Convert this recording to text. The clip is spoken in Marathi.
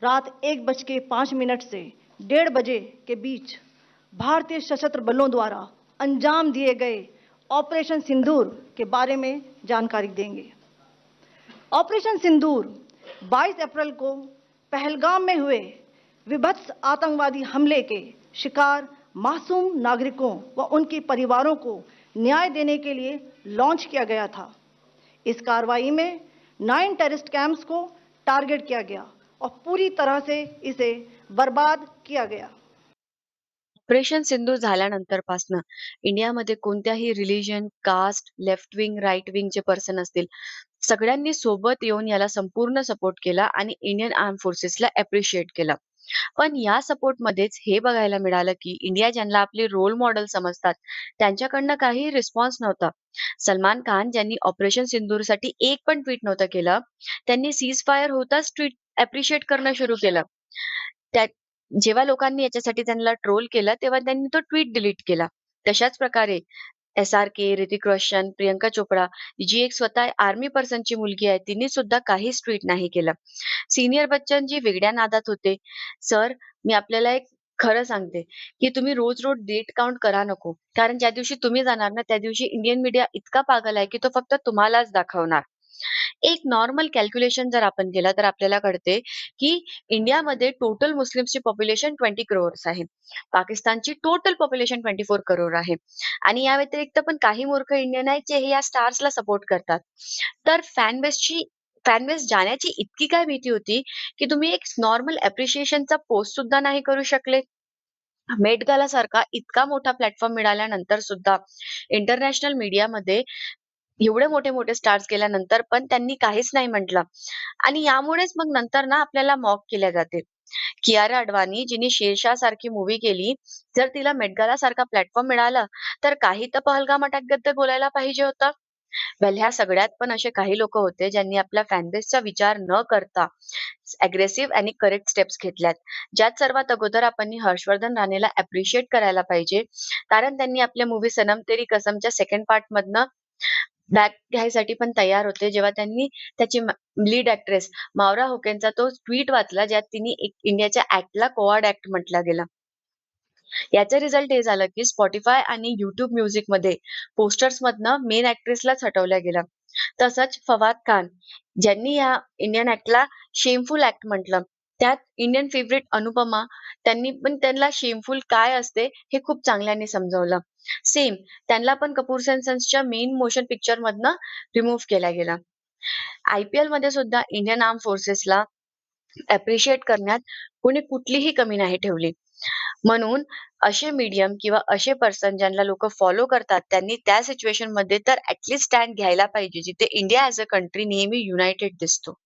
रात 1:05 से 1:30 बजे के बीच भारतीय सशस्त्र बलों द्वारा अंजाम दिए गए ऑपरेशन सिंदूर के बारे में जानकारी देंगे। ऑपरेशन सिंदूर 22 अप्रैल को पहलगाम में हुए विभत्स आतंकवादी हमले के शिकार मासूम नागरिकों व उनके परिवारों को न्याय देने के लिए लॉन्च किया गया था। इस कार्रवाई में 9 टेररिस्ट कैंप्स को टारगेट किया गया और पूरी तरह से इसे बर्बाद किया गया। ऑपरेशन सिंधूर झाल्यानंतरपासनं इंडियामध्ये कोणत्याही religion, caste, left wing, right विंगचे पर्सन असतील, सगळ्यांनी सोबत येऊन याला संपूर्ण सपोर्ट केला आणि इंडियन आर्म फोर्सेसला अप्रिशिएट केलं. पण या सपोर्टमध्येच हे बघायला मिळालं की इंडिया ज्यांना आपले रोल मॉडेल समजतात, त्यांच्याकडनं काही रिस्पॉन्स नव्हता. सलमान खान ज्यांनी ऑपरेशन सिंदूरसाठी एक पण ट्विट नव्हतं केलं, त्यांनी सीज फायर होताच ट्विट अप्रिशिएट करणं सुरू केलं. त्या जेव्हा लोकांनी याच्यासाठी त्यांना ट्रोल केलं, तेव्हा त्यांनी तो ट्विट डिलीट केला. तशाच प्रकारे SRK, ऋतिक रोशन, प्रियंका चोपडा, जी एक स्वतः आर्मी पर्सनची मुलगी आहे, तिने सुद्धा काहीच ट्विट नाही केलं. सीनियर बच्चन जी वेगळ्या नादात होते, सर मी आपल्याला एक खरं सांगते, की तुम्ही रोज-रोज डेट काउंट करा नको. कारण ज्या दिवशी तुम्ही जाणार ना, त्या दिवशी इंडियन मीडिया इतका पागल आहे, की तो फक्त तुम्हालाच दाखवणार. एक नॉर्मल कॅल्क्युलेशन जर आपण केलं, तर आपल्याला कळते, की इंडियामध्ये टोटल मुस्लिम्सची पॉप्युलेशन 20 करोड्स आहे. पाकिस्तानची टोटल पॉप्युलेशन 24 करोड आहे. आणि या व्यतिरिक्त पण काही मूर्ख इंडियन आहेत, जे हे या स्टार्सला सपोर्ट करतात. तर फॅन बेस जाण्याची इतकी काय भीती होती, की तुम्ही एक नॉर्मल अप्रिशिएशनचा पोस्ट सुद्धा नाही करू शकले. मेट गाला सारखा इतका मोठा प्लॅटफॉर्म मिळाल्यानंतर सुद्धा इंटरनॅशनल मीडियामध्ये एवढे मोठे-मोठे स्टार्स गेल्यानंतर पण त्यांनी काहीच नाही म्हटलं. आणि यामुळेच मग नंतर ना आपल्याला मॉक केल्या जाते. कियारा अडवाणी जिने शेरशाह सारखी मूव्ही केली, जर तिला मेट गाला सारखा प्लॅटफॉर्म मिळाला, तर काही तर पहलगाम अटॅकबद्दल बोलायला पाहिजे होतं. वेल ह्या सगळ्यात पण असे काही लोक होते ज्यांनी आपल्या फॅन बेसचा विचार न करता अग्रेसिव्ह आणि करेक्ट स्टेप्स घेतल्यात. ज्यात सर्वात अगोदर आपण हर्षवर्धन राणेला अप्रिशिएट करायला पाहिजे. कारण त्यांनी आपल्या मूव्ही सनम तेरी कसमच्या सेकंड पार्ट मधनं बॅक घ्यायसाठी पण तयार होते. जेव्हा त्यांनी त्याची लीड ॲक्ट्रेस मावरा होकेनचा तो ट्वीट वाचला, ज्यात तिने इंडियाच्या ॲक्टला कोऑर्ड ॲक्ट म्हटला गेला. याचा रिझल्ट हे झालं की Spotify आणि YouTube म्युझिकमध्ये पोस्टर्समधनं मेन ॲक्ट्रेसलाच हटवलं गेलं. तसंच फवाद खान ज्यांनी या इंडियन ॲक्टला शेमफुल ॲक्ट म्हटलं. त्यात इंडियन फेव्हरेट अनुपमा त्यांनी पण त्यांना शेमफुल काय असते हे खूप चांगल्याने समजावलं. सेम त्यांना पण कपूर सन्सच्या मेन मोशन पिक्चर मधनं रिमूव्ह केला गेला. IPL मध्ये सुद्धा इंडियन आर्म फोर्सेसला अप्रिशिएट करण्यात कोणी कुठलीही कमी नाही ठेवली. म्हणून असे मीडियम किंवा असे पर्सन ज्यांना लोक फॉलो करतात, त्यांनी त्या सिच्युएशन मध्ये तर ऍटलीस्ट स्टँड घ्यायला पाहिजे, जिथे इंडिया ऍज अ कंट्री नेहमी युनायटेड दिसतो.